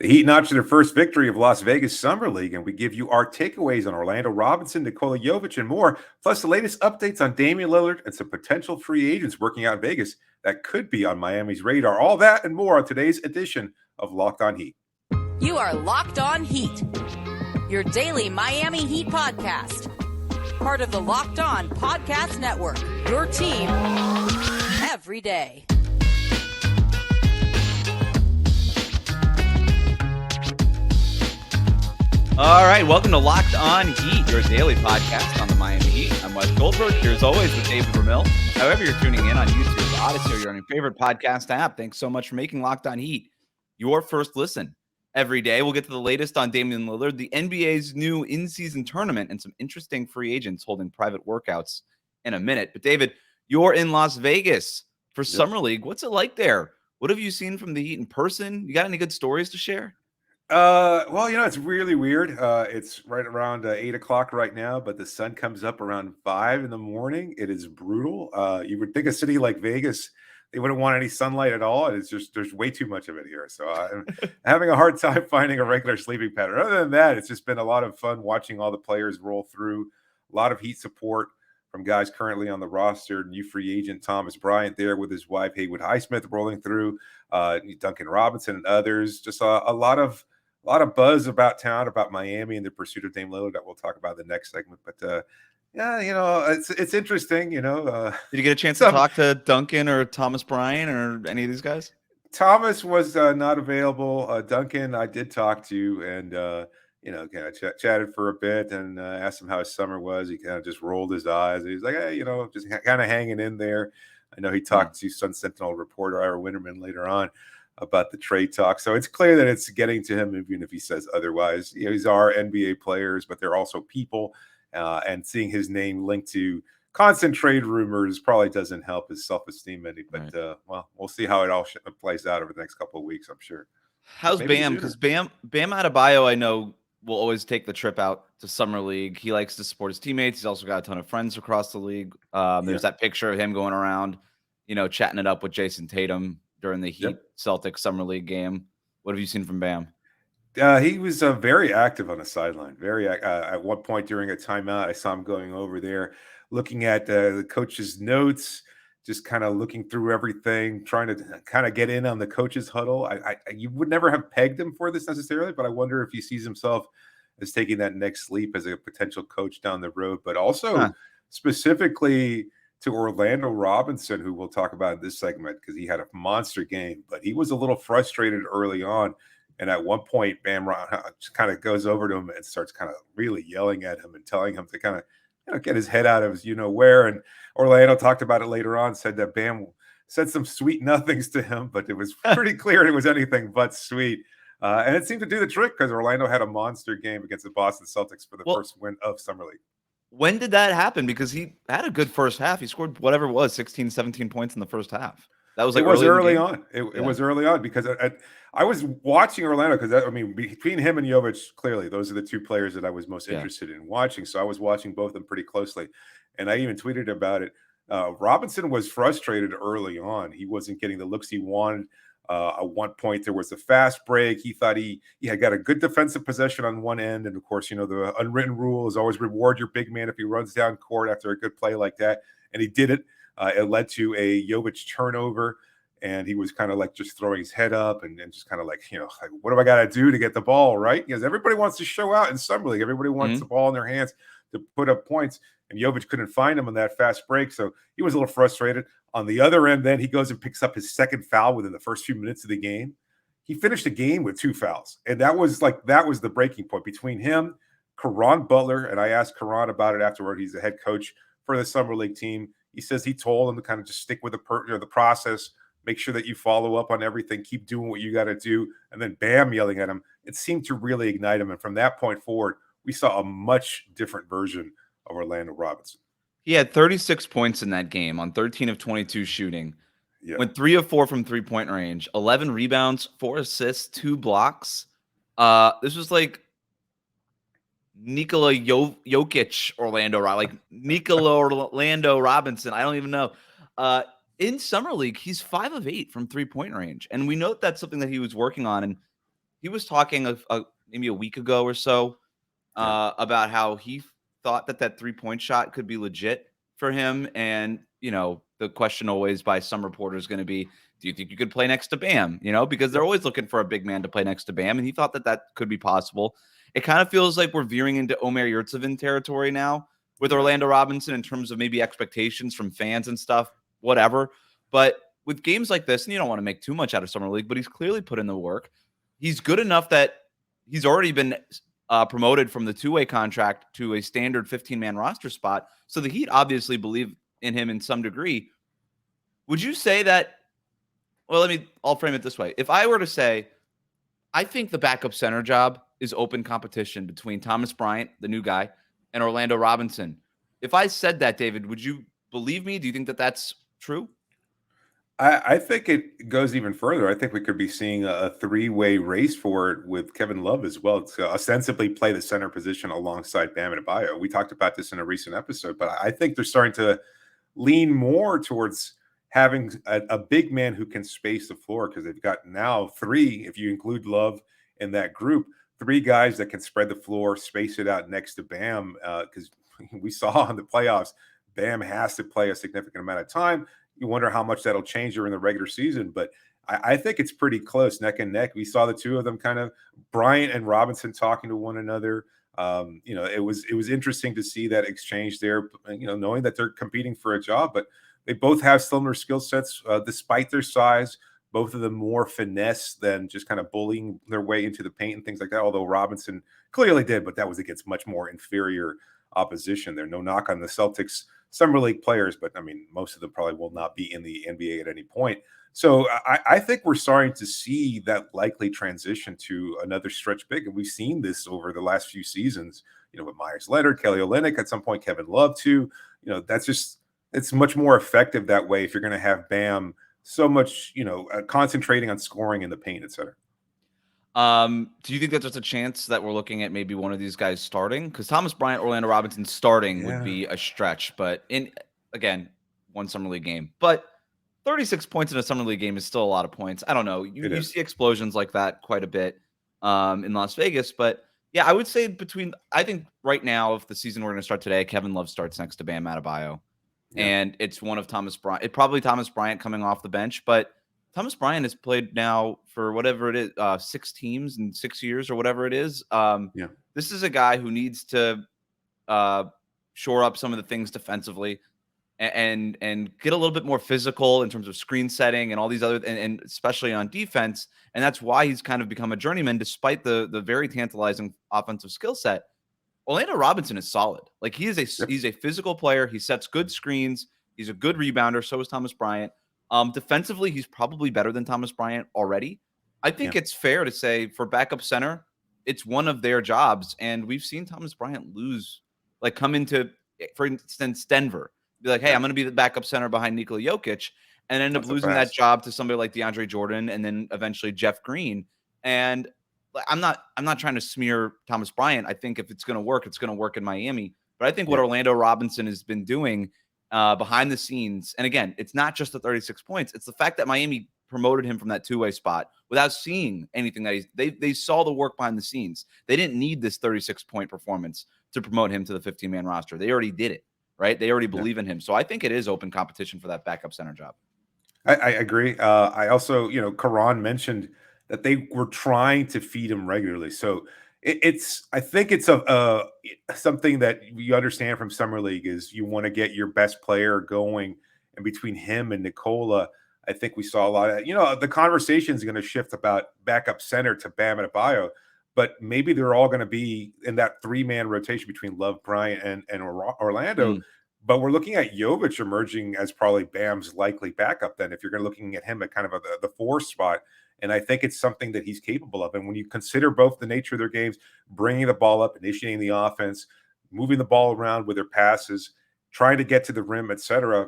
Heat notched their first victory of Las Vegas Summer League, and we give you our takeaways on Orlando Robinson, Nikola Jovic, and more, plus the latest updates on Damian Lillard and some potential free agents working out in Vegas that could be on Miami's radar. All that and more on today's edition of Locked On Heat. You are Locked On Heat, your daily Miami Heat podcast. Part of the Locked On Podcast Network, your team every day. All right, welcome to Locked On Heat, your daily podcast on the Miami Heat. I'm Wes Goldberg, here as always with David Ramil. However you're tuning in on YouTube, Odyssey, or you're on your favorite podcast app, thanks so much for making Locked On Heat your first listen every day. We'll get to the latest on Damian Lillard, the NBA's new in-season tournament, and some interesting free agents holding private workouts in a minute. But David, you're in Las Vegas for Summer League. What's it like there? What have you seen from the Heat in person? You got any good stories to share? Well, it's really weird. It's right around 8 o'clock right now, but the sun comes up around 5 in the morning. It is brutal. You would think a city like Vegas, they wouldn't want any sunlight at all. It's just, there's way too much of it here. So I'm having a hard time finding a regular sleeping pattern. Other than that, it's just been a lot of fun watching all the players roll through. A lot of Heat support from guys currently on the roster. New free agent Thomas Bryant there with his wife, Haywood Highsmith, rolling through. Duncan Robinson and others. Just a lot of buzz about town, about Miami and the pursuit of Dame Lillard that we'll talk about in the next segment. But it's interesting. Did you get a chance to talk to Duncan or Thomas Bryant or any of these guys? Thomas was not available. Duncan, I did talk to, and kind of chatted for a bit and asked him how his summer was. He kind of just rolled his eyes. He was like, hey, just kind of hanging in there. I know he talked to Sun Sentinel reporter Ira Winterman later on about the trade talk. So it's clear that it's getting to him, even if he says otherwise. These are NBA players, but they're also people. And seeing his name linked to constant trade rumors probably doesn't help his self-esteem any. But, we'll see how it all plays out over the next couple of weeks, I'm sure. How's Bam? Because Bam Adebayo, I know, will always take the trip out to Summer League. He likes to support his teammates. He's also got a ton of friends across the league. There's that picture of him going around, chatting it up with Jason Tatum during the Heat Celtics Summer League game. What have you seen from Bam? He was very active on the sideline. At one point during a timeout, I saw him going over there, looking at the coach's notes, just kind of looking through everything, trying to kind of get in on the coach's huddle. You would never have pegged him for this necessarily, but I wonder if he sees himself as taking that next leap as a potential coach down the road, but also specifically to Orlando Robinson, who we'll talk about in this segment because he had a monster game, but he was a little frustrated early on. And at one point, Bam just kind of goes over to him and starts kind of really yelling at him and telling him to kind of get his head out of his where. And Orlando talked about it later on, said that Bam said some sweet nothings to him, but it was pretty clear it was anything but sweet. And it seemed to do the trick because Orlando had a monster game against the Boston Celtics for the first win of Summer League. When did that happen? Because he had a good first half. He scored whatever it was, 16, 17 points in the first half. That was early on. It was early on because I was watching Orlando because, between him and Jovic, clearly those are the two players that I was most interested in watching. So I was watching both of them pretty closely. And I even tweeted about it. Robinson was frustrated early on. He wasn't getting the looks he wanted. At one point, there was a fast break. He thought he had got a good defensive possession on one end. And, of course, the unwritten rule is always reward your big man if he runs down court after a good play like that. And he did it. It led to a Jovic turnover. And he was kind of like just throwing his head up and just kind of like, what do I got to do to get the ball, right? Because everybody wants to show out in Summer League. Everybody wants the ball in their hands to put up points. And Jovic couldn't find him on that fast break. So he was a little frustrated. On the other end, then he goes and picks up his second foul within the first few minutes of the game. He finished the game with 2 fouls. And that was the breaking point between him, Caron Butler. And I asked Caron about it afterward. He's the head coach for the Summer League team. He says he told him to kind of just stick with the process, make sure that you follow up on everything, keep doing what you got to do. And then Bam yelling at him. It seemed to really ignite him. And from that point forward, we saw a much different version of Orlando Robinson. He had 36 points in that game on 13 of 22 shooting. Yeah. Went 3 of 4 from three-point range, 11 rebounds, 4 assists, 2 blocks. This was like Nikola Jovic Orlando Robinson. I don't even know. In Summer League, he's 5 of 8 from three-point range. And we know that's something that he was working on. And he was talking maybe a week ago or so about how he thought that 3-point shot could be legit for him. And, the question always by some reporters is going to be, do you think you could play next to Bam? Because they're always looking for a big man to play next to Bam. And he thought that could be possible. It kind of feels like we're veering into Omer Yurtseven territory now with Orlando Robinson in terms of maybe expectations from fans and stuff, whatever. But with games like this, and you don't want to make too much out of Summer League, but he's clearly put in the work. He's good enough that he's already been promoted from the two-way contract to a standard 15-man roster spot. So the Heat obviously believe in him in some degree. Would you say that, well, I'll frame it this way. If I were to say, I think the backup center job is open competition between Thomas Bryant, the new guy, and Orlando Robinson. If I said that, David, would you believe me? Do you think that that's true? I think it goes even further. I think we could be seeing a three-way race for it with Kevin Love as well to ostensibly play the center position alongside Bam Adebayo. We talked about this in a recent episode, but I think they're starting to lean more towards having a big man who can space the floor, because they've got now three, if you include Love in that group, three guys that can spread the floor, space it out next to Bam, because we saw in the playoffs, Bam has to play a significant amount of time. You wonder how much that'll change during the regular season, but I think it's pretty close, neck and neck. We saw the two of them kind of, Bryant and Robinson, talking to one another. It was interesting to see that exchange there, knowing that they're competing for a job, but they both have similar skill sets despite their size. Both of them more finesse than just kind of bullying their way into the paint and things like that, although Robinson clearly did, but that was against much more inferior opposition there. No knock on the Celtics Summer League players, but most of them probably will not be in the NBA at any point. So I think we're starting to see that likely transition to another stretch big. And we've seen this over the last few seasons, with Myers Leonard, Kelly Olynyk, at some point, Kevin Love too. It's much more effective that way if you're going to have Bam so much, concentrating on scoring in the paint, et cetera. Do you think that there's a chance that we're looking at maybe one of these guys starting? Because Thomas Bryant, Orlando Robinson starting would be a stretch, but again, one Summer League game. But 36 points in a Summer League game is still a lot of points. I don't know. You see explosions like that quite a bit in Las Vegas. But yeah, I would say I think right now, if the season were going to start today, Kevin Love starts next to Bam Adebayo. Yeah. And it's one of Thomas Bryant. It's probably Thomas Bryant coming off the bench, but Thomas Bryant has played now for whatever it is, 6 teams in 6 years or whatever it is. This is a guy who needs to shore up some of the things defensively and get a little bit more physical in terms of screen setting and all these other, and especially on defense. And that's why he's kind of become a journeyman, despite the very tantalizing offensive skill set. Orlando Robinson is solid. Like he's a physical player. He sets good screens. He's a good rebounder. So is Thomas Bryant. Defensively, he's probably better than Thomas Bryant already. I think it's fair to say for backup center, it's one of their jobs. And we've seen Thomas Bryant come into, for instance, Denver. Be like, hey, I'm going to be the backup center behind Nikola Jokic, and end up losing that job to somebody like DeAndre Jordan and then eventually Jeff Green. And I'm not trying to smear Thomas Bryant. I think if it's going to work, it's going to work in Miami. But I think what Orlando Robinson has been doing behind the scenes, and again, it's not just the 36 points. It's the fact that Miami promoted him from that two-way spot without seeing anything that they saw the work behind the scenes. They didn't need this 36-point performance to promote him to the 15-man roster. They already did it, right? They already believe in him. So I think it is open competition for that backup center job. I agree. I also, Karan mentioned that they were trying to feed him regularly. So I think it's something that you understand from Summer League is you want to get your best player going. And between him and Nikola, I think we saw a lot of, the conversation is going to shift about backup center to Bam Adebayo, but maybe they're all going to be in that 3-man rotation between Love, Bryant, and Orlando. But we're looking at Jovic emerging as probably Bam's likely backup then, if you're looking at him at kind of the 4 spot. And I think it's something that he's capable of. And when you consider both the nature of their games, bringing the ball up, initiating the offense, moving the ball around with their passes, trying to get to the rim, etc.,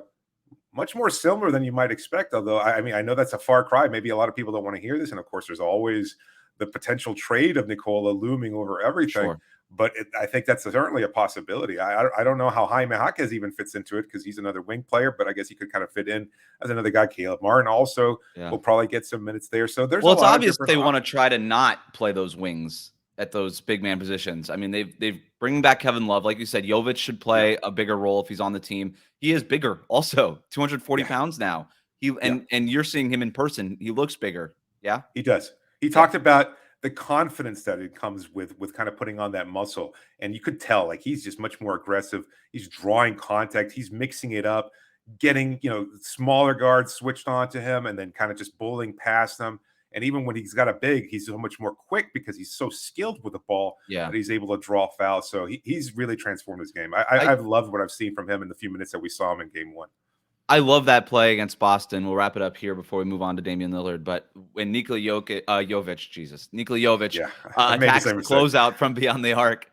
much more similar than you might expect. Although, I know that's a far cry. Maybe a lot of people don't want to hear this. And of course, there's always the potential trade of Nikola looming over everything. Sure. But I think that's certainly a possibility. I don't know how Jaime Jaquez even fits into it because he's another wing player, but I guess he could kind of fit in as another guy. Caleb Martin also will probably get some minutes there. So there's it's obvious they want to try to not play those wings at those big man positions. I mean, they've bringing back Kevin Love. Like you said, Jovic should play a bigger role if he's on the team. He is bigger also, 240 pounds now. And you're seeing him in person. He looks bigger. Yeah, he does. He talked about the confidence that it comes with kind of putting on that muscle. And you could tell, like, he's just much more aggressive. He's drawing contact. He's mixing it up, getting, smaller guards switched on to him and then kind of just bowling past them. And even when he's got a big, he's so much more quick because he's so skilled with the ball that he's able to draw fouls. So he's really transformed his game. I've loved what I've seen from him in the few minutes that we saw him in game one. I love that play against Boston. We'll wrap it up here before we move on to Damian Lillard. But when Nikola Jovic attacks the closeout from beyond the arc,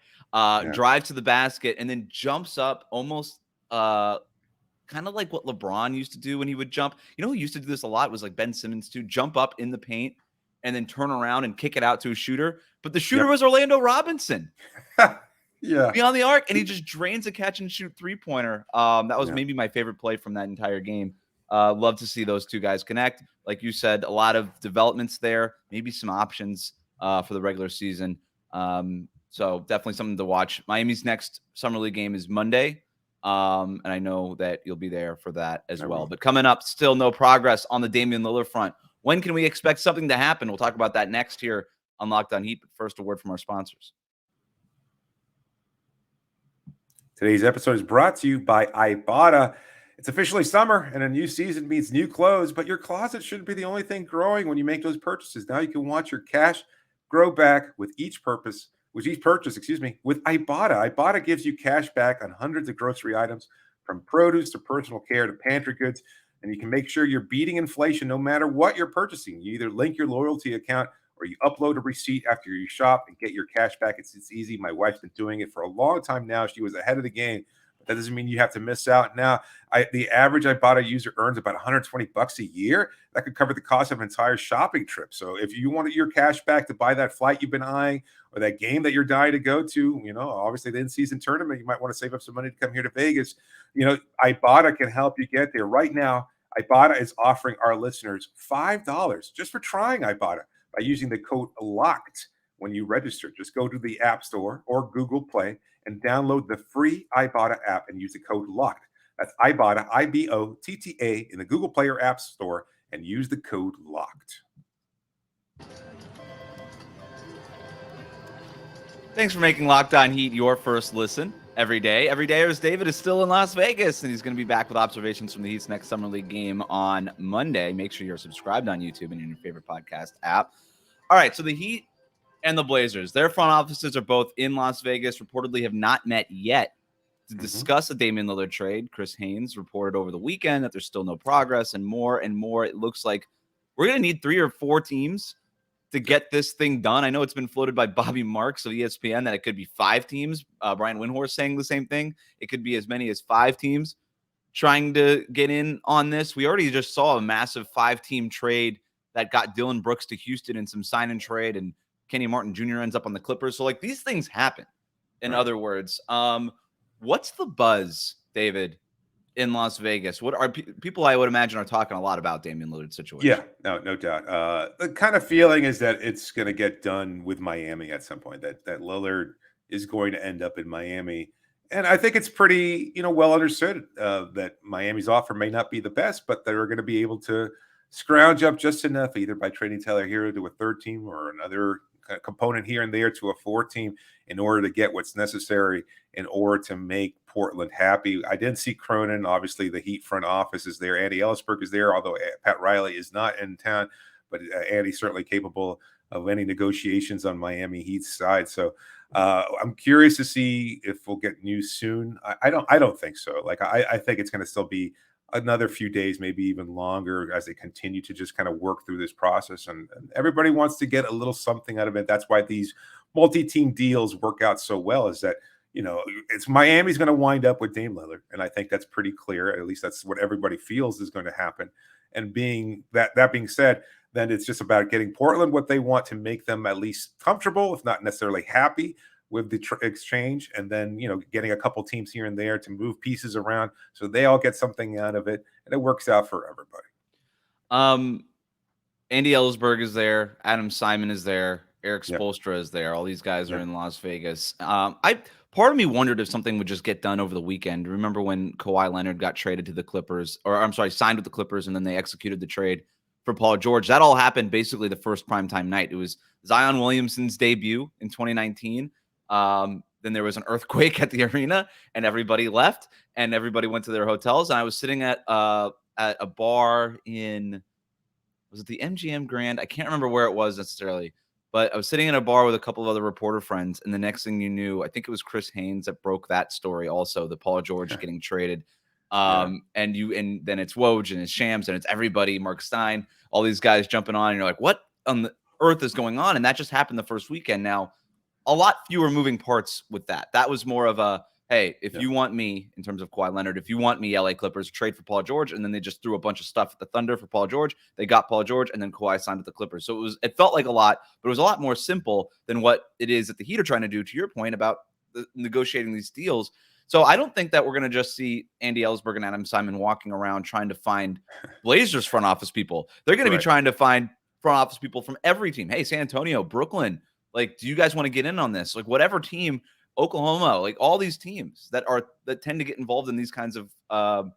drives to the basket, and then jumps up almost kind of like what LeBron used to do when he would jump. Who used to do this a lot was like Ben Simmons too, jump up in the paint and then turn around and kick it out to a shooter. But the shooter was Orlando Robinson. Beyond the arc, and he just drains a catch and shoot 3-pointer. That was maybe my favorite play from that entire game. Love to see those two guys connect. Like you said, a lot of developments there, maybe some options for the regular season. So definitely something to watch. Miami's next Summer League game is Monday. And I know that you'll be there for that as well. But coming up, still no progress on the Damian Lillard front. When can we expect something to happen? We'll talk about that next here on Locked On Heat. But first, a word from our sponsors. Today's episode is brought to you by Ibotta. It's officially summer, and a new season means new clothes, but your closet shouldn't be the only thing growing when you make those purchases. Now you can watch your cash grow back with each purchase, with Ibotta. Ibotta gives you cash back on hundreds of grocery items, from produce to personal care to pantry goods, and you can make sure you're beating inflation no matter what you're purchasing. You either link your loyalty account or you upload a receipt after you shop and get your cash back. It's easy. My wife's been doing it for a long time now. She was ahead of the game. But that doesn't mean you have to miss out. Now, the average Ibotta user earns about $120 a year. That could cover the cost of an entire shopping trip. So if you wanted your cash back to buy that flight you've been eyeing or that game that you're dying to go to, obviously the in-season tournament, you might want to save up some money to come here to Vegas. Ibotta can help you get there. Right now, Ibotta is offering our listeners $5 just for trying Ibotta by using the code LOCKED when you register. Just go to the App Store or Google Play and download the free Ibotta app and use the code LOCKED. That's Ibotta, IBOTTA, in the Google Play or App Store, and use the code LOCKED. Thanks for making Locked On Heat your first listen every day. Every day, as David is still in Las Vegas, and he's going to be back with observations from the Heat's next Summer League game on Monday. Make sure you're subscribed on YouTube and in your favorite podcast app. All right, so the Heat and the Blazers, their front offices are both in Las Vegas, reportedly have not met yet to discuss the Damian Lillard trade. Chris Haynes reported over the weekend that there's still no progress, and more it looks like we're going to need 3 or 4 teams to get this thing done. I know it's been floated by Bobby Marks of ESPN that it could be 5 teams. Brian Windhorst saying the same thing. It could be as many as 5 teams trying to get in on this. We already just saw a massive 5-team trade that got Dylan Brooks to Houston in some sign and trade, and Kenny Martin Jr. ends up on the Clippers. So, like, these things happen, in other words. What's the buzz, David, in Las Vegas? What are people I would imagine are talking a lot about Damian Lillard's situation? Yeah, no doubt. The kind of feeling is that it's going to get done with Miami at some point, that Lillard is going to end up in Miami. And I think it's pretty, well understood that Miami's offer may not be the best, but they're going to be able to scrounge up just enough, either by trading Tyler Hero to a 3rd team or another component here and there to a 4th team, in order to get what's necessary in order to make Portland happy. I didn't see Cronin. Obviously, the Heat front office is there. Andy Ellisberg is there, although Pat Riley is not in town. But Andy's certainly capable of any negotiations on Miami Heat's side. So I'm curious to see if we'll get news soon. I don't think so. Like, I think it's going to still be another few days, maybe even longer, as they continue to just kind of work through this process. And everybody wants to get a little something out of it. That's why these multi-team deals work out so well, is that, it's Miami's going to wind up with Dame Lillard. And I think that's pretty clear. At least that's what everybody feels is going to happen. And that being said, then it's just about getting Portland what they want to make them at least comfortable, if not necessarily happy with the exchange, and then getting a couple teams here and there to move pieces around so they all get something out of it, and it works out for everybody. Andy Ellsberg is there, Adam Simon is there, Eric Yep. Spoelstra is there. All these guys are in Las Vegas. Part of me wondered if something would just get done over the weekend. Remember when Kawhi Leonard got traded to the Clippers, or I'm sorry, signed with the Clippers, and then they executed the trade for Paul George? That all happened basically the first primetime night. It was Zion Williamson's debut in 2019. Then there was an earthquake at the arena, and everybody left, and everybody went to their hotels. And I was sitting at a bar in, was it the MGM Grand? I can't remember where it was necessarily, but I was sitting in a bar with a couple of other reporter friends, and the next thing you knew, I think it was Chris Haynes that broke that story also, the Paul George getting traded. And then it's Woj and it's Shams and it's everybody, Mark Stein, all these guys jumping on, and you're like, what on the earth is going on? And that just happened the first weekend. Now, a lot fewer moving parts with that. That was more of a, hey, if you want me, in terms of Kawhi Leonard, if you want me, LA Clippers, trade for Paul George. And then they just threw a bunch of stuff at the Thunder for Paul George. They got Paul George, and then Kawhi signed with the Clippers. So it felt like a lot, but it was a lot more simple than what it is that the Heat are trying to do, to your point about negotiating these deals. So I don't think that we're going to just see Andy Ellsberg and Adam Simon walking around trying to find Blazers front office people. They're going to be trying to find front office people from every team. Hey, San Antonio, Brooklyn, like, do you guys want to get in on this? Like, whatever team, Oklahoma, like all these teams that tend to get involved in these kinds of 4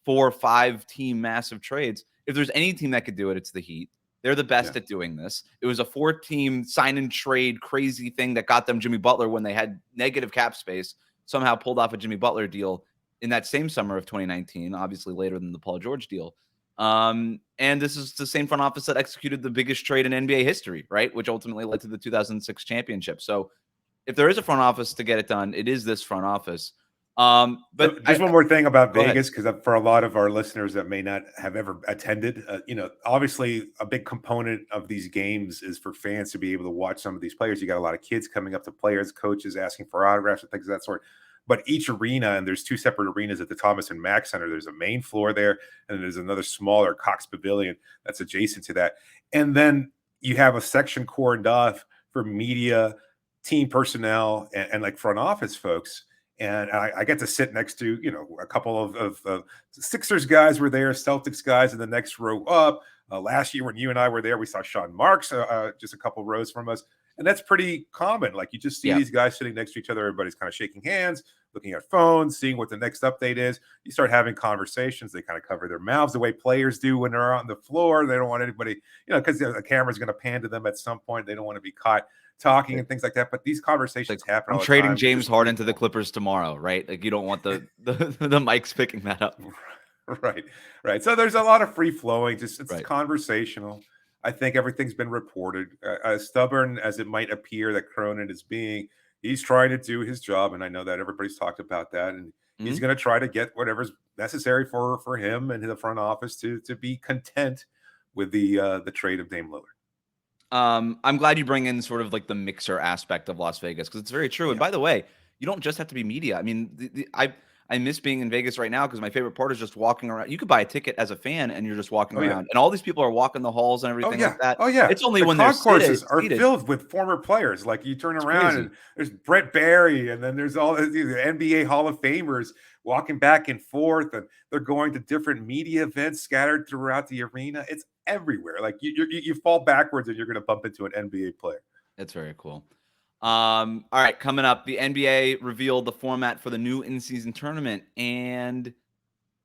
or 5 team massive trades. If there's any team that could do it, it's the Heat. They're the best at doing this. It was a 4-team sign and trade crazy thing that got them Jimmy Butler when they had negative cap space, somehow pulled off a Jimmy Butler deal in that same summer of 2019, obviously later than the Paul George deal. And this is the same front office that executed the biggest trade in NBA history, right? Which ultimately led to the 2006 championship. So if there is a front office to get it done, it is this front office. But just one more thing about Vegas, because for a lot of our listeners that may not have ever attended, obviously a big component of these games is for fans to be able to watch some of these players. You got a lot of kids coming up to players, coaches asking for autographs and things of that sort. But each arena, and there's 2 separate arenas at the Thomas and Mack Center. There's a main floor there, and there's another smaller Cox Pavilion that's adjacent to that. And then you have a section cordoned off for media, team personnel, and like front office folks. And I get to sit next to, a couple of Sixers guys were there, Celtics guys in the next row up. Last year when you and I were there, we saw Sean Marks just a couple rows from us. And that's pretty common. Like, you just see these guys sitting next to each other. Everybody's kind of shaking hands, looking at phones, seeing what the next update is. You start having conversations. They kind of cover their mouths the way players do when they're out on the floor. They don't want anybody, because the camera's going to pan to them at some point. They don't want to be caught talking and things like that. But these conversations happen all the time. I'm trading James Harden to the Clippers tomorrow, right? Like, you don't want the mics picking that up. Right. So there's a lot of free flowing. Just it's conversational. I think everything's been reported. As stubborn as it might appear that Cronin is being, he's trying to do his job, and I know that everybody's talked about that. And he's going to try to get whatever's necessary for him and the front office to be content with the trade of Dame Lillard. I'm glad you bring in sort of like the mixer aspect of Las Vegas, because it's very true. And by the way, you don't just have to be media. I mean, I miss being in Vegas right now because my favorite part is just walking around. You could buy a ticket as a fan and you're just walking around, and all these people are walking the halls and everything like that. Oh yeah, it's only the when there's concourses are filled with former players. Like, you turn around and there's Brett Barry, and then there's all the NBA Hall of Famers walking back and forth, and they're going to different media events scattered throughout the arena. It's everywhere. Like, you fall backwards and you're going to bump into an NBA player. It's very cool. All right, coming up, the NBA revealed the format for the new in-season tournament, and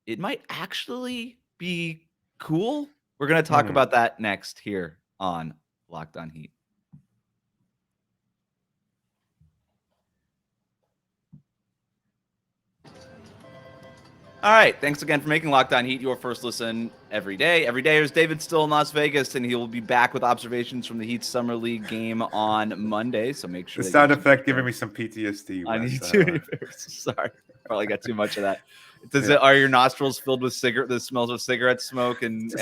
it might actually be cool. We're going to talk about that next here on Locked On Heat. All right, thanks again for making Locked On Heat your first listen every day. Every day, there's David still in Las Vegas, and he will be back with observations from the Heat Summer League game on Monday. So make sure the sound effect giving me some PTSD. I need to. Sorry, probably got too much of that. Are your nostrils filled with the smells of cigarette smoke and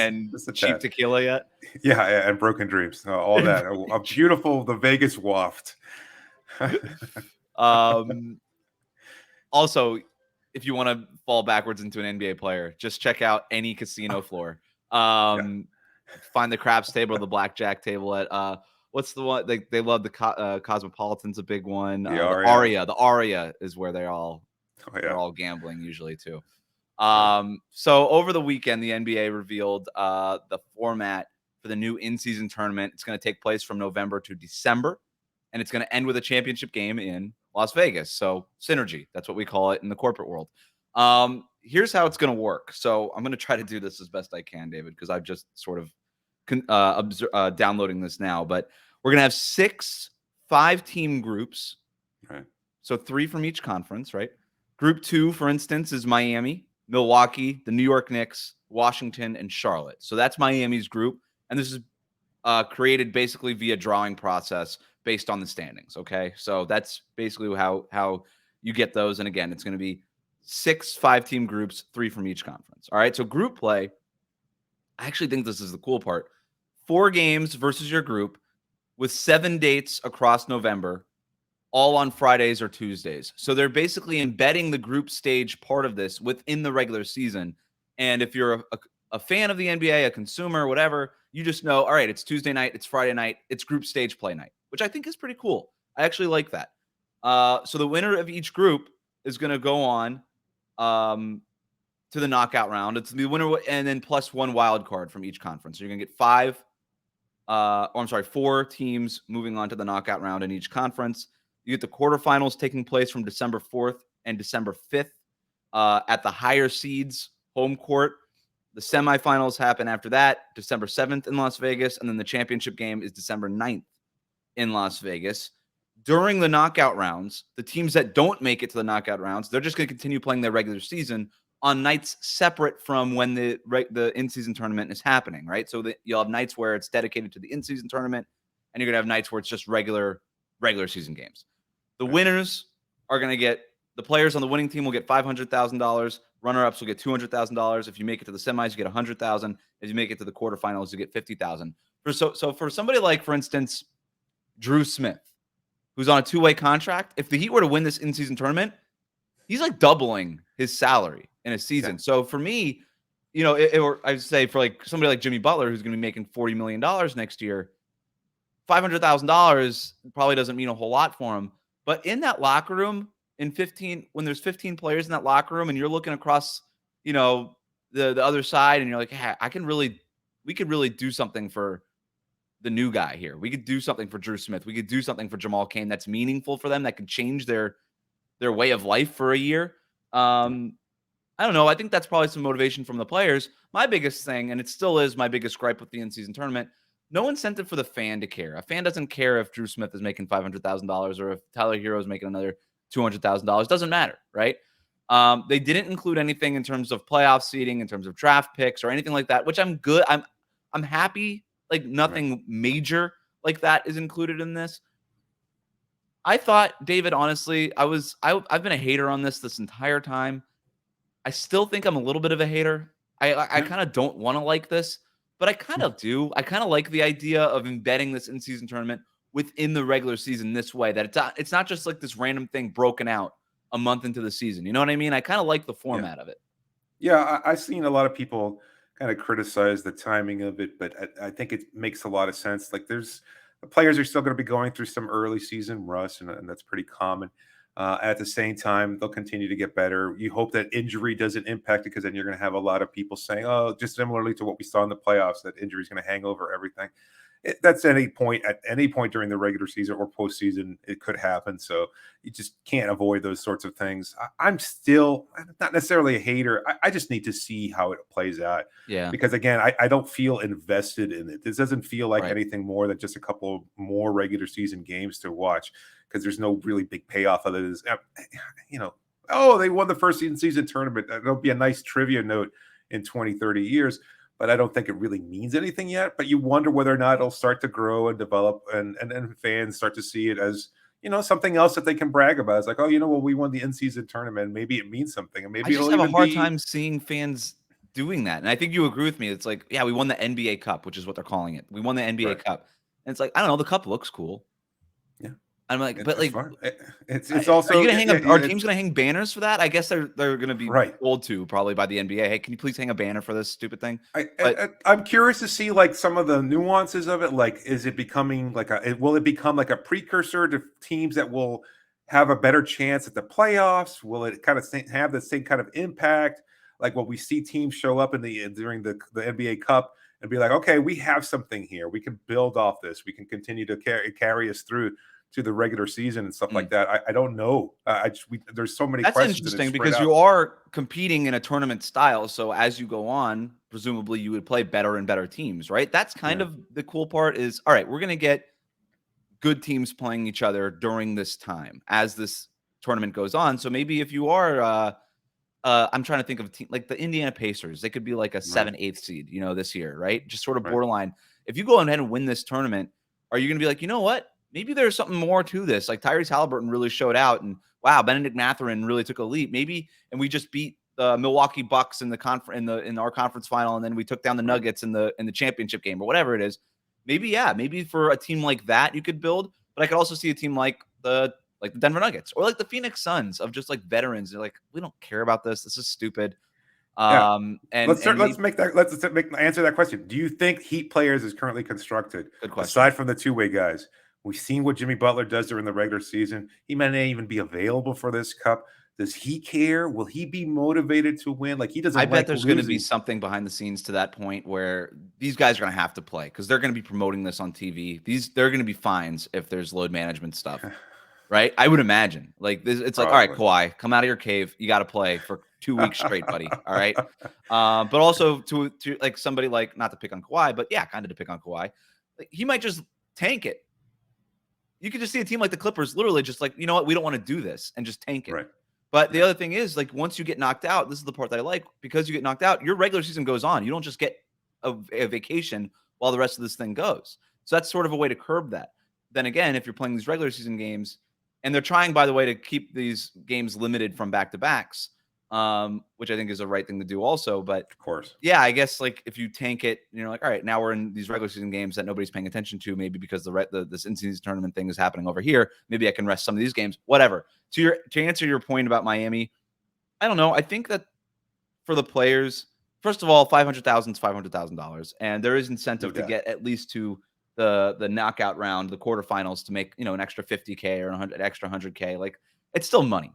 cheap tequila yet? Yeah, and broken dreams, all that. A beautiful the Vegas waft. Also, if you want to fall backwards into an NBA player, just check out any casino floor. find the craps table or the blackjack table at what's the one they love the Cosmopolitan's a big one. The Aria. The Aria is where they're all gambling usually too. So over the weekend, the NBA revealed the format for the new in-season tournament. It's going to take place from November to December, and it's going to end with a championship game in Las Vegas. So synergy, that's what we call it in the corporate world. Here's how it's going to work. So I'm going to try to do this as best I can, David, because I've just sort of downloading this now. But we're going to have 6 5-team groups. Right. So 3 from each conference, right? Group 2, for instance, is Miami, Milwaukee, the New York Knicks, Washington, and Charlotte. So that's Miami's group. And this is created basically via drawing process based on the standings. Okay. So that's basically how you get those. And again, it's going to be 6 5-team groups, 3 from each conference. All right. So group play, I actually think this is the cool part. 4 games versus your group with 7 dates across November, all on Fridays or Tuesdays. So they're basically embedding the group stage part of this within the regular season. And if you're a fan of the NBA, a consumer, whatever, you just know, all right, it's Tuesday night, it's Friday night, it's group stage play night, which I think is pretty cool. I actually like that. So the winner of each group is going to go on to the knockout round. It's the winner and then plus 1 wild card from each conference. So you're going to get 4 teams moving on to the knockout round in each conference. You get the quarterfinals taking place from December 4th and December 5th at the higher seeds home court. The semifinals happen after that, December 7th in Las Vegas, and then the championship game is December 9th in Las Vegas. During the knockout rounds, the teams that don't make it to the knockout rounds, they're just going to continue playing their regular season on nights separate from when the in-season tournament is happening, right? So that you'll have nights where it's dedicated to the in-season tournament, and you're going to have nights where it's just regular season games. The winners are going to get – the players on the winning team will get $500,000. Runner-ups will get $200,000. If you make it to the semis, you get $100,000. If you make it to the quarterfinals, you get $50,000. So for somebody like, for instance, Drew Smith, who's on a 2-way contract, if the Heat were to win this in-season tournament, he's like doubling his salary in a season. Yeah. So for me, you know, or I'd say for like somebody like Jimmy Butler, who's going to be making $40 million next year, $500,000 probably doesn't mean a whole lot for him. But in that locker room, when there's 15 players in that locker room and you're looking across, you know, the other side and you're like, hey, we could really do something for the new guy here. We could do something for Drew Smith. We could do something for Jamal Cain that's meaningful for them, that could change their way of life for a year. I don't know. I think that's probably some motivation from the players. My biggest thing, and it still is my biggest gripe with the in-season tournament, no incentive for the fan to care. A fan doesn't care if Drew Smith is making $500,000 or if Tyler Hero is making another $200,000. Doesn't matter, right? They didn't include anything in terms of playoff seeding, in terms of draft picks or anything like that, which I'm good. I'm happy. Like nothing major like that is included in this. I thought, David, honestly, I've been a hater on this entire time. I still think I'm a little bit of a hater. I kind of don't want to like this, but I kind of do. I kind of like the idea of embedding this in-season tournament within the regular season this way, that it's not just like this random thing broken out a month into the season. You know what I mean? I kind of like the format of it. Yeah, I've seen a lot of people kind of criticize the timing of it, but I think it makes a lot of sense. Like the players are still going to be going through some early season rust, and that's pretty common. At the same time, they'll continue to get better. You hope that injury doesn't impact it, because then you're going to have a lot of people saying, oh, just similarly to what we saw in the playoffs, that injury is going to hang over everything. That's at any point during the regular season or postseason, it could happen. So you just can't avoid those sorts of things. I'm still not necessarily a hater. I just need to see how it plays out. Yeah. Because again, I don't feel invested in it. This doesn't feel like anything more than just a couple more regular season games to watch, because there's no really big payoff other than, you know, oh, they won the first season tournament. That'll be a nice trivia note in 20, 30 years. But I don't think it really means anything yet. But you wonder whether or not it'll start to grow and develop, and fans start to see it as, you know, something else that they can brag about. It's like, oh, you know, well, we won the in-season tournament. Maybe it means something, and maybe I just have a hard time seeing fans doing that. And I think you agree with me. It's like, yeah, we won the NBA Cup, which is what they're calling it. We won the NBA Cup, and it's like, I don't know, the cup looks cool. Yeah, I'm like, but like, it's also are you gonna hang our team's gonna hang banners for that? I guess they're gonna be told to probably by the NBA. Hey, can you please hang a banner for this stupid thing? I'm curious to see like some of the nuances of it. Like, is it becoming like will it become like a precursor to teams that will have a better chance at the playoffs? Will it kind of have the same kind of impact? Like, will we see teams show up during the NBA Cup and be like, okay, we have something here. We can build off this. We can continue to carry us through to the regular season and stuff like that. I don't know. There's so many questions. That's interesting because you are competing in a tournament style. So as you go on, presumably you would play better and better teams, right? That's kind of the cool part is, all right, we're going to get good teams playing each other during this time as this tournament goes on. So maybe if you are, I'm trying to think of a team like the Indiana Pacers. They could be like a 7-8 seed, this year, right? Just sort of borderline. If you go ahead and win this tournament, are you going to be like, you know what? Maybe there's something more to this. Like Tyrese Halliburton really showed out, and wow, Benedict Mathurin really took a leap. Maybe, and we just beat the Milwaukee Bucks in our conference final, and then we took down the Nuggets in the championship game or whatever it is. Maybe maybe for a team like that you could build. But I could also see a team like the Denver Nuggets or like the Phoenix Suns of just like veterans. They're like, we don't care about this. This is stupid. And let's answer that question. Do you think Heat players is currently constructed? Good question. Aside from the two-way guys, we've seen what Jimmy Butler does during the regular season. He may not even be available for this cup. Does he care? Will he be motivated to win? Like he doesn't. I bet there's going to be something behind the scenes to that point where these guys are going to have to play because they're going to be promoting this on TV. There are going to be fines if there's load management stuff, right? I would imagine. Like this, it's like, all right, Kawhi, come out of your cave. You got to play for 2 weeks straight, buddy. All right. But also to like somebody like, not to pick on Kawhi, but yeah, kind of to pick on Kawhi. Like, he might just tank it. You could just see a team like the Clippers literally just like, you know what, we don't want to do this and just tank it. Right. But the other thing is, like, once you get knocked out, this is the part that I like, because you get knocked out, your regular season goes on. You don't just get a vacation while the rest of this thing goes. So that's sort of a way to curb that. Then again, if you're playing these regular season games, and they're trying, by the way, to keep these games limited from back-to-backs, which I think is the right thing to do also. But of course, yeah, I guess like if you tank it, like, all right, now we're in these regular season games that nobody's paying attention to, maybe because this in-season tournament thing is happening over here. Maybe I can rest some of these games, whatever. To answer your point about Miami, I don't know. I think that for the players, first of all, $500,000 is $500,000, and there is incentive to get at least to the knockout round, the quarterfinals, to make an extra $50K or an extra $100K. Like, it's still money.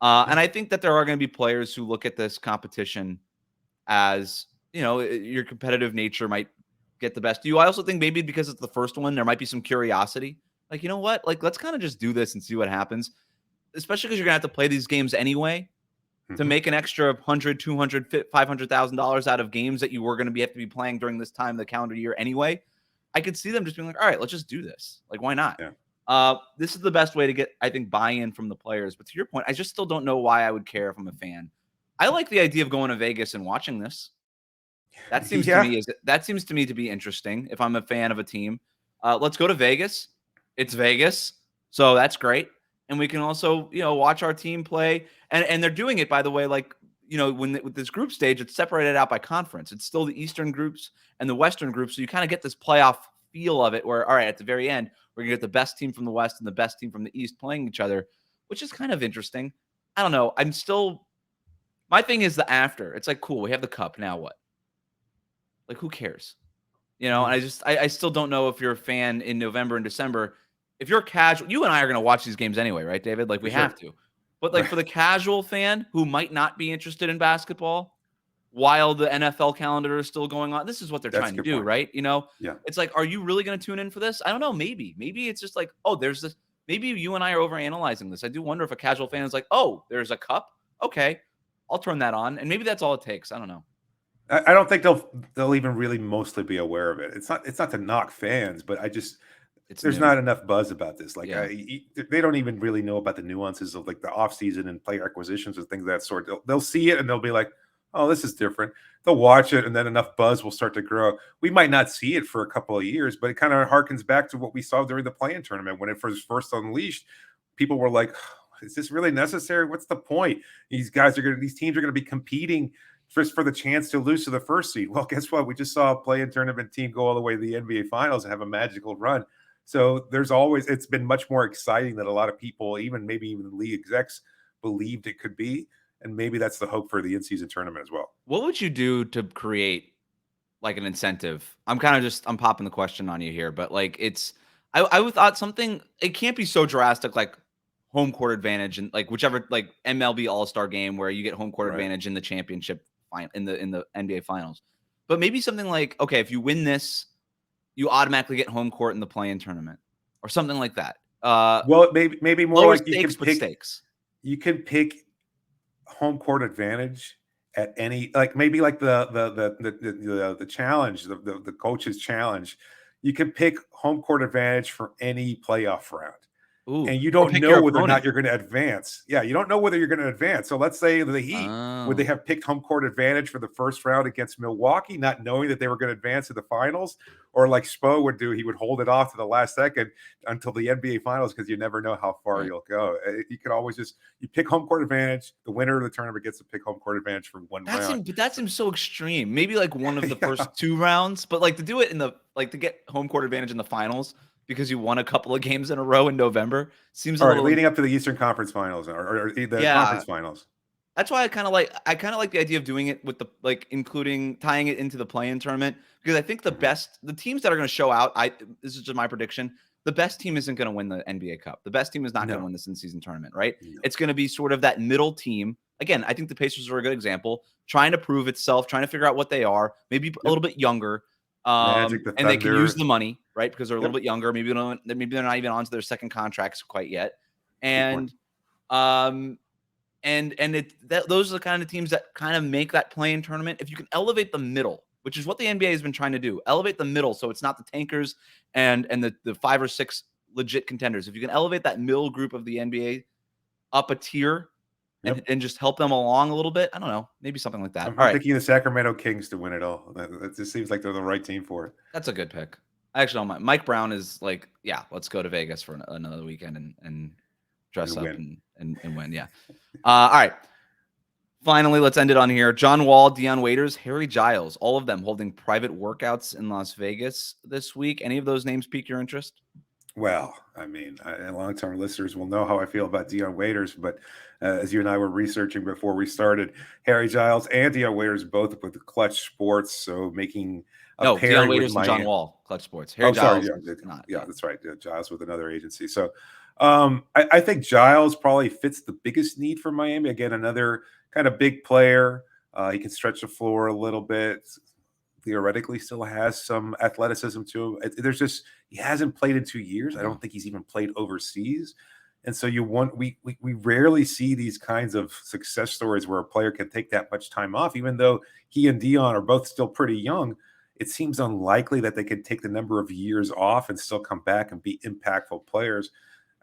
And I think that there are going to be players who look at this competition as, your competitive nature might get the best of you. I also think maybe because it's the first one, there might be some curiosity. Like, you know what? Like, let's kind of just do this and see what happens, especially because you're going to have to play these games anyway to make an extra $100,000, $200,000, $500,000 out of games that you were going to have to be playing during this time of the calendar year anyway. I could see them just being like, all right, let's just do this. Like, why not? Yeah. This is the best way to get, I think, buy-in from the players. But to your point, I just still don't know why I would care if I'm a fan. I like the idea of going to Vegas and watching this. That seems to me to be interesting. If I'm a fan of a team, let's go to Vegas. It's Vegas, so that's great. And we can also, watch our team play. And they're doing it, by the way, like, with this group stage, it's separated out by conference. It's still the Eastern groups and the Western groups. So you kind of get this playoff feel of it where, all right, at the very end, we're going to get the best team from the West and the best team from the East playing each other, which is kind of interesting. I don't know. My thing is the after. It's like, cool, we have the cup. Now what? Like, who cares? And I still don't know if you're a fan in November and December. If you're casual, you and I are going to watch these games anyway, right, David? Like, we have to. But like for the casual fan who might not be interested in basketball while the NFL calendar is still going on, this is what they're trying to do, right? It's like, are you really going to tune in for this? I don't know. Maybe it's just like, oh, there's this. Maybe you and I are overanalyzing this. I do wonder if a casual fan is like, oh, there's a cup. Okay, I'll turn that on. And maybe that's all it takes. I don't know. I don't think they'll even really mostly be aware of it. It's not to knock fans, but there's not enough buzz about this. Like, they don't even really know about the nuances of like the offseason and player acquisitions and things of that sort. They'll see it and they'll be like, oh, this is different. They'll watch it and then enough buzz will start to grow. We might not see it for a couple of years, but it kind of harkens back to what we saw during the play-in tournament when it was first unleashed. People were like, is this really necessary? What's the point? These teams are going to be competing just for the chance to lose to the first seed. Well, guess what? We just saw a play-in tournament team go all the way to the NBA Finals and have a magical run. So it's been much more exciting than a lot of people, maybe even league execs, believed it could be. And maybe that's the hope for the in-season tournament as well. What would you do to create like an incentive? I'm popping the question on you here, but like I would thought something, it can't be so drastic like home court advantage and like whichever like MLB All-Star game where you get home court advantage in the championship in the NBA finals. But maybe something like, okay, if you win this, you automatically get home court in the play-in tournament or something like that. Well, maybe more lower like stakes, but stakes. You can pick home court advantage at any, like maybe like the challenge, the coach's challenge. You can pick home court advantage for any playoff round. Ooh, and you don't know whether or not you're going to advance. Yeah, you don't know whether you're going to advance. So let's say the Heat, would they have picked home court advantage for the first round against Milwaukee, not knowing that they were going to advance to the finals? Or like Spo would do, he would hold it off to the last second until the NBA finals because you never know how far you'll go. You could always you pick home court advantage. The winner of the tournament gets to pick home court advantage for one round. But that seems so extreme. Maybe like one of the first 2 rounds, but like to do it to get home court advantage in the finals because you won a couple of games in a row in November seems leading up to the Eastern Conference Finals or the conference finals. That's why I kind of like the idea of doing it with tying it into the play-in tournament, because I think the teams that are going to show out, this is just my prediction, the best team isn't going to win the NBA Cup. The best team is not going to win this in-season tournament, right? No. It's going to be sort of that middle team. Again, I think the Pacers are a good example, trying to prove itself, trying to figure out what they are, maybe a little bit younger. Magic, and they can use the money, right? Because they're a little bit younger. Maybe they're not even onto their second contracts quite yet. And those are the kind of teams that kind of make that play-in tournament. If you can elevate the middle, which is what the NBA has been trying to do, elevate the middle so it's not the tankers and the 5 or 6 legit contenders. If you can elevate that middle group of the NBA up a tier and just help them along a little bit, I don't know, maybe something like that. I'm thinking the Sacramento Kings to win it all. It just seems like they're the right team for it. That's a good pick. I actually don't mind. Mike Brown is like, yeah, let's go to Vegas for another weekend and dress up and win. Yeah. All right. Finally, let's end it on here. John Wall, Dion Waiters, Harry Giles, all of them holding private workouts in Las Vegas this week. Any of those names pique your interest? Well, I mean, long-term listeners will know how I feel about Dion Waiters, but as you and I were researching before we started, Harry Giles and Dion Waiters both with Clutch Sports, so making Dion Waiters and John Wall, Clutch Sports. Harry Giles, that's right. Giles with another agency. So I think Giles probably fits the biggest need for Miami. Again, another kind of big player. He can stretch the floor a little bit. Theoretically still has some athleticism to him. He hasn't played in 2 years. I don't think he's even played overseas. And so we rarely see these kinds of success stories where a player can take that much time off, even though he and Dion are both still pretty young. It seems unlikely that they could take the number of years off and still come back and be impactful players.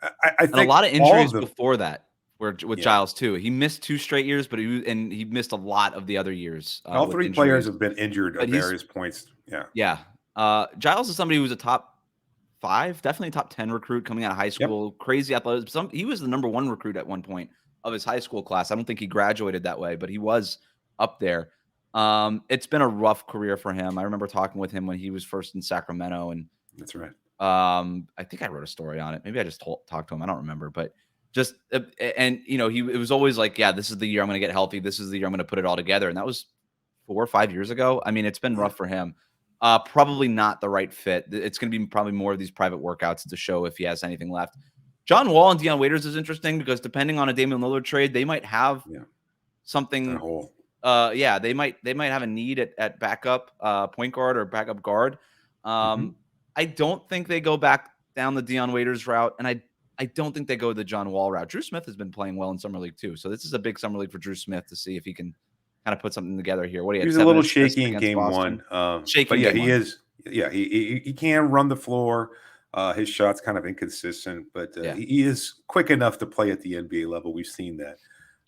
I think a lot of injuries before that. With Giles too, he missed 2 straight years, but he missed a lot of the other years. All 3 players have been injured at various points. Yeah. Giles is somebody who's a top 5, definitely top 10 recruit coming out of high school. Crazy athleticism. He was the number 1 recruit at one point of his high school class. I don't think he graduated that way, but he was up there. It's been a rough career for him. I remember talking with him when he was first in Sacramento, and that's right. I think I wrote a story on it. Maybe I just talked to him. I don't remember, but. It was always like, yeah, this is the year I'm going to get healthy. This is the year I'm going to put it all together. And that was 4 or 5 years ago. I mean, it's been rough for him. Probably not the right fit. It's going to be probably more of these private workouts to show if he has anything left. John Wall and Dion Waiters is interesting because depending on a Damian Lillard trade, they might have something. They might have a need at backup point guard or backup guard. I don't think they go back down the Dion Waiters route, and I don't think they go the John Wall route. Drew Smith has been playing well in Summer League too. So this is a big Summer League for Drew Smith to see if he can kind of put something together here. He was a little shaky in game 1. He can run the floor. His shot's kind of inconsistent, but he is quick enough to play at the NBA level. We've seen that.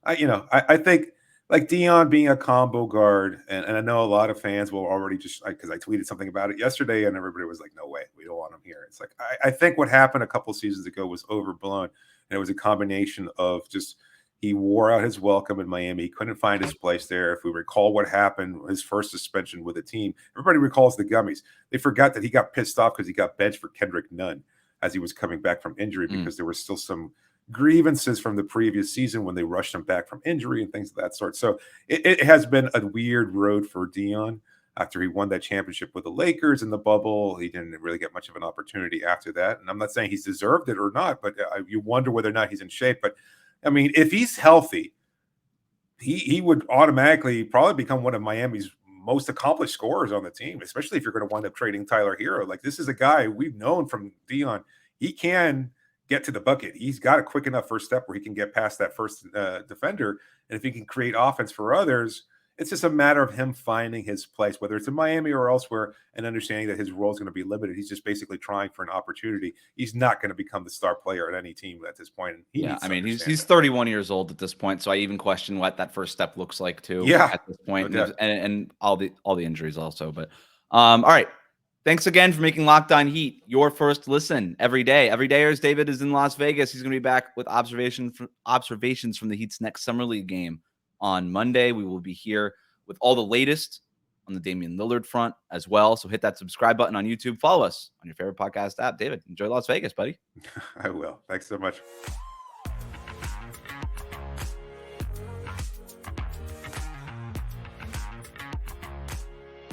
I think like Dion being a combo guard, and I know a lot of fans will already just because I tweeted something about it yesterday, and everybody was like, "No way, we don't want him here." It's like I think what happened a couple seasons ago was overblown, and it was a combination of just he wore out his welcome in Miami. He couldn't find his place there. If we recall what happened, his first suspension with the team, everybody recalls the gummies. They forgot that he got pissed off because he got benched for Kendrick Nunn. as he was coming back from injury because there were still some grievances from the previous season when they rushed him back from injury and things of that sort. So it has been a weird road for Dion. After he won that championship with the Lakers in the bubble, he didn't really get much of an opportunity after that. And I'm not saying he's deserved it or not, but you wonder whether or not he's in shape. But I mean, if he's healthy, he would automatically probably become one of Miami's most accomplished scorers on the team, especially if you're going to wind up trading Tyler Hero. Like, this is a guy we've known from Dion. He can get to the bucket. He's got a quick enough first step where he can get past that first defender. And if he can create offense for others, it's just a matter of him finding his place, whether it's in Miami or elsewhere, and understanding that his role is going to be limited. He's just basically trying for an opportunity. He's not going to become the star player at any team at this point. And he's 31 years old at this point, so I even question what that first step looks like too. Yeah, at this point, and all the injuries also. But all right, thanks again for making Locked On Heat your first listen every day. Every day, as David is in Las Vegas, he's going to be back with observations from the Heat's next summer league game. On Monday, we will be here with all the latest on the Damian Lillard front as well. So hit that subscribe button on YouTube. Follow us on your favorite podcast app. David, enjoy Las Vegas, buddy. I will. Thanks so much.